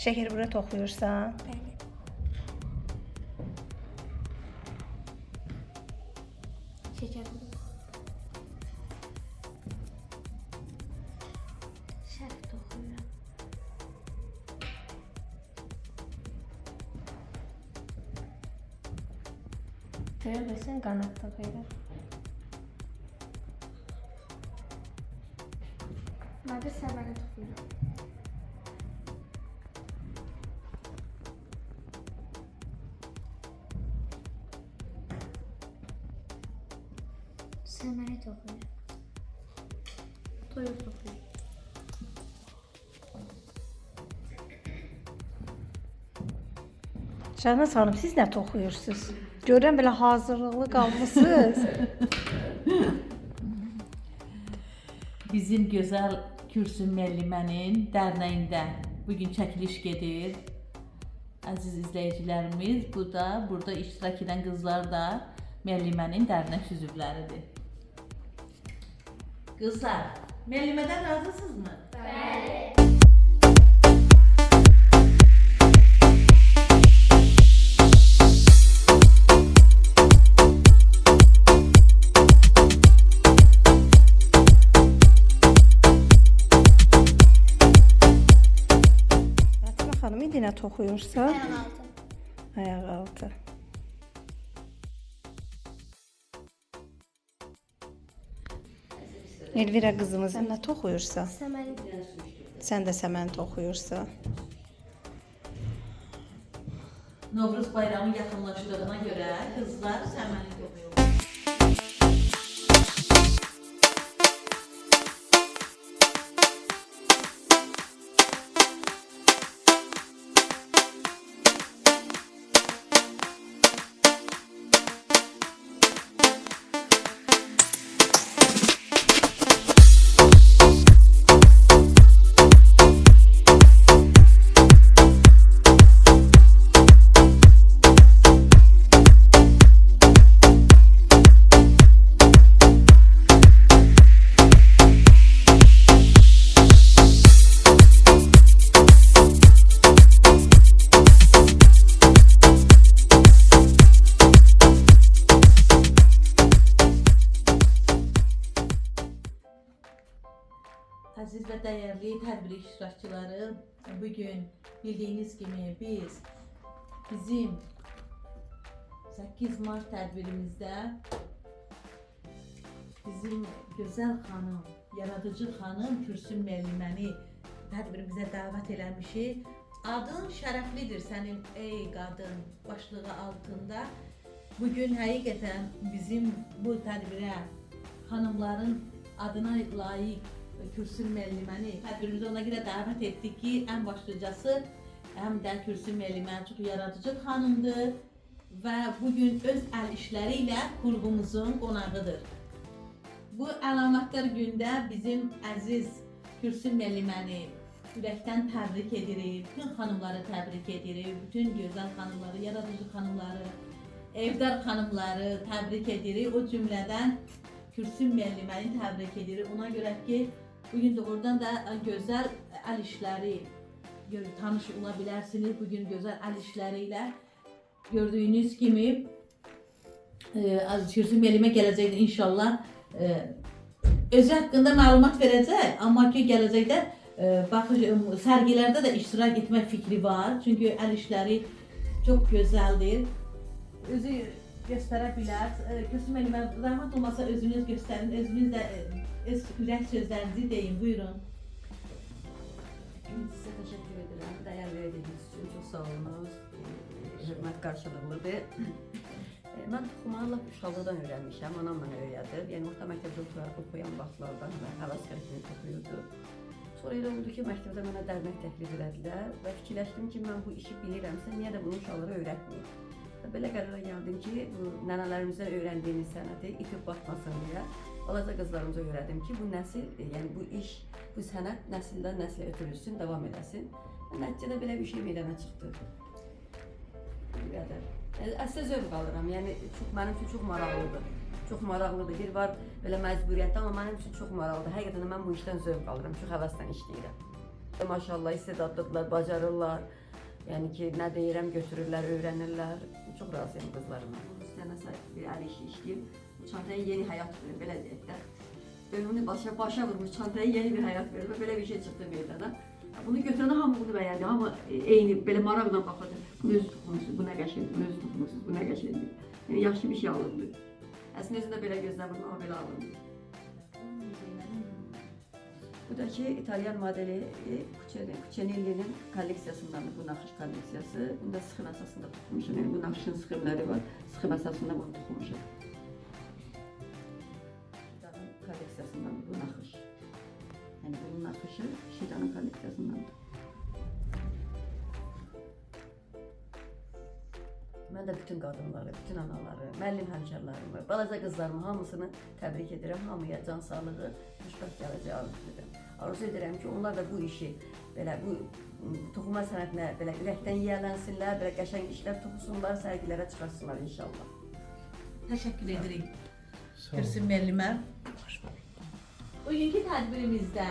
Şəkər bura toxuyursan. Bəli. Şəkər budur. Şərif toxuyuram. Görürsən qanat toxuyuram. Mən də səməni toxuyuram. Səməni toxuyuram. Toyuq toxuyuram. Şahnaz xanım, siz nə toxuyursunuz? Görürəm belə hazırlıqlı qalmısınız. Bizim gözəl Kürsün müəllimənin dərnəyində bugün çəkiliş gedir. Əziz izləyicilərimiz, bu da burada iştirak edən qızlar da müəllimənin dərnək üzvləridir. Qızlar, müəllimədən razısınızmı? Fatimə xanım, indi nə toxuyursan? Ayaqaltı. Ayaq altı. Elvira qızımız, sən nə toxuyursan? Səməni. Sən də səmən toxuyursan. Novruz bayramı yaxınlaşdığına görə qızlar səməni toxuyur. Əziz və dəyərli tədbir iştirakçıları, bugün bildiyiniz kimi biz bizim 8 Mart tədbirimizdə bizim gözəl xanım, yaradıcı xanım Kürsün müəlliməni tədbirimizə dəvət eləmişik. Adın şərəflidir sənin ey qadın başlığı altında. Bugün həqiqətən bizim bu tədbirə xanımların adına layiq Kürsün müəlliməni tədbirimizə ona görə dəvət etdik ki, ən başlıcası həm də Kürsün müəllimə çox yaradıcı xanımdır və bugün öz əl işləri ilə qurğumuzun qonağıdır. Bu əlamətlər gündə bizim əziz Kürsün müəlliməni ürəkdən təbrik edirik, bütün xanımları təbrik edirik, bütün gözəl xanımları, yaradıcı xanımları, evdar xanımları təbrik edirik. O cümlədən Kürsün müəlliməni təbrik edirik. Ona görə ki, bugün doğrudan da gözəl əl işləri tanış ola bilərsiniz. Bugün gözəl əl işləri ilə gördüyünüz kimi Kürsün müəllimə gələcəkdə inşallah özü haqqında məlumat verəcək, amma ki gələcəkdə sərgilərdə də iştirak etmək fikri var. Çünki əl işləri çox gözəldir. Özü göstərə bilər. Kürsün müəllimə, zəhmət olmasa özünüz göstərin, özünüz də öz ürək sözlərinizi deyin, buyurun. Sizə təşəkkür edirəm. Dəyər verdiyiniz üçün çox sağ olunuz. Hörmət qarşılıqlıdır. Mən toxumağı lap uşaqlıqdan öyrənmişəm. Anam mənə öyrədib. Yəni orta məktəbdə oxuyan vaxtlardan həvəskar kimi toxuyurdu. Sonra elə oldu ki, məktəbdə mənə dərnək təklif elədilər və fikirləşdim ki, mən bu işi bilirəmsə, niyə də bunu uşaqlara öyrətməyim? Və belə qərara gəldim ki, bu nənələrimizdən öyrəndiyimiz sənəti itib batmasın deyə balaca qızlarımıza öyrədim ki, bu nəsil, yəni bu iş, bu sənət nəsildən nəslə ötürülsün, davam eləsin. Və nəticədə belə bir şey meydana çıxdı. Bu qədər. Əslə zövq alıram, yəni mənim üçün çox maraqlıdır. Çox maraqlıdır. Bir var belə məcburiyyətdə, amma mənim üçün çox maraqlıdır. Həqiqətən mən bu işdən zövq alıram, çox həvəslə işləyirəm. Maşallah istedadlıdırlar, bacarırlar. Yəni ki, nə deyirəm götürürlər, öyrənirlər. Çox razıyam qızlarıma. İstəməsə bir əl işi işləyib, bu çantaya yeni həyat verir, belə deyək də. Önünü başa vurmuş, çantaya yeni bir həyat verir və belə bir şey çıxdı meydana. Bunu götürəndə hamı bunu bəyəndi, hamı eyni, belə maraqla baxırdı. Bunu özü toxunmuşsunuz, bu nə qəşəngdir, bunu özü toxunmuşsunuz, bu nə qəşəngdir. Yəni yaxşı bir şey alındı. Əslində özü də belə gözləmirdim, amma belə alındı. Bu da ki, İtalyan modeli Cucinelli'nin kolleksiyasındandır bu naxış kolleksiyası. Bunda sıxım əsasında toxunmuşam, yəni bu naxışın sıxımları var, sıxım əsasında bunu toxunmuşam. Şidanın kolleksiyasındandır bu naxış. Yəni bunun naxışı Şidanın kolleksiyasındandır. Mən də bütün qadınları, bütün anaları, müəllim həmkarlarımı, balaca qızlarımı hamısını təbrik edirəm. Hamıya can sağlığı, xoşbəxt gələcəyi arzu edirəm. Arzu edirəm ki, onlar da bu işi, belə bu toxuma sənətinə belə ürəkdən yiyələnsinlər, belə qəşəng işlər toxusunlar, sərgilərə çıxarsınlar inşallah. Təşəkkür edirik Gülsüm müəllimə. Bugünkü tədbirimizdə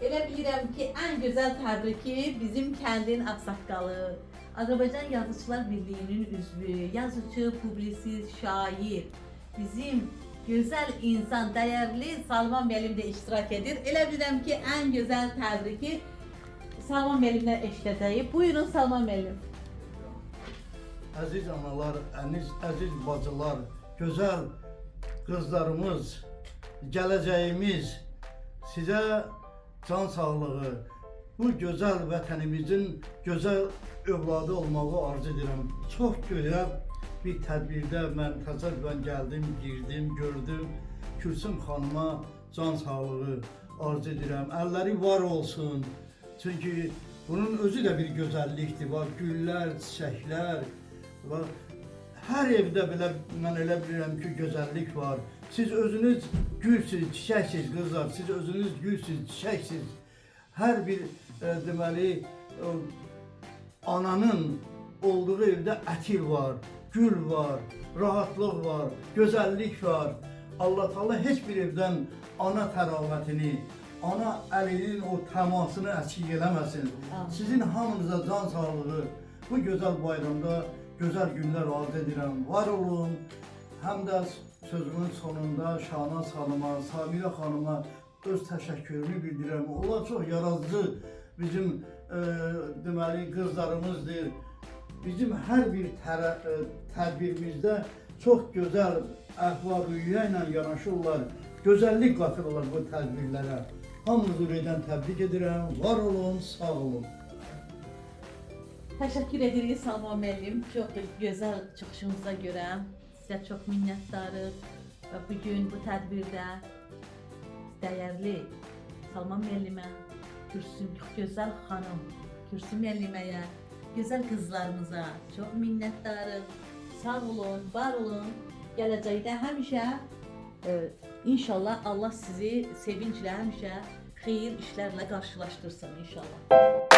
elə bilirəm ki, ən gözəl təbriki bizim kəndin ağsaqqalı, Azərbaycan Yazıçılar Birliyinin üzvü, yazıcı, publisist, şair, bizim gözəl insan, dəyərli Salman müəllim də iştirak edir. Elə bilirəm ki, ən gözəl təbriki Salman müəllimlə eşidəcəyik. Buyurun Salman müəllim. Əziz analar, əziz bacılar, gözəl qızlarımız, gələcəyimiz, sizə can sağlığı, bu gözəl vətənimizin gözəl övladı olmağı arzu edirəm. Çox gözəl bir tədbirdə mən təzəvvürən gəldim, girdim, gördüm. Gülsüm xanıma can sağlığı arzu edirəm. Əlləri var olsun. Çünki bunun özü də bir gözəllikdir. Var güllər, çiçəklər. Var. Hər evdə belə mən elə bilirəm ki, gözəllik var. Siz özünüz gülsüz, çiçəksiz qızlar. Siz özünüz gülsüz, çiçəksiz. Hər bir deməli ananın olduğu evdə ətil var, gül var, rahatlıq var, gözəllik var. Allah Taala heç bir evdən ana təravətini, ana əlinin o təmasını əksik eləməsin. Sizin hamınıza can sağlığı, bu gözəl bayramda gözəl günlər arzu edirəm. Var olun. Həm də sözümün sonunda Şahnaz xanıma, Samirə xanıma öz təşəkkürümü bildirirəm. Onlar çox yaradıcı bizim deməli qızlarımızdır. Bizim hər bir tədbirimizdə çox gözəl əhval-ruhiyyə ilə yanaşırlar, gözəllik qatırlar bu tədbirlərə. Hamınızı ürəkdən təbrik edirəm, var olun, sağ olun. Təşəkkür edirik Salman müəllim, çox gözəl çıxışınıza görə. Sizə çox minnətdarıq və bugün bu tədbirdə dəyərli Salman müəllimə, gözəl xanım Gülsüm müəlliməyə, gözəl qızlarımıza çox minnətdarıq. Sağ olun, var olun. Gələcəkdə həmişə inşallah Allah sizi sevinclə həmişə xeyir işlərlə qarşılaşdırsın inşallah.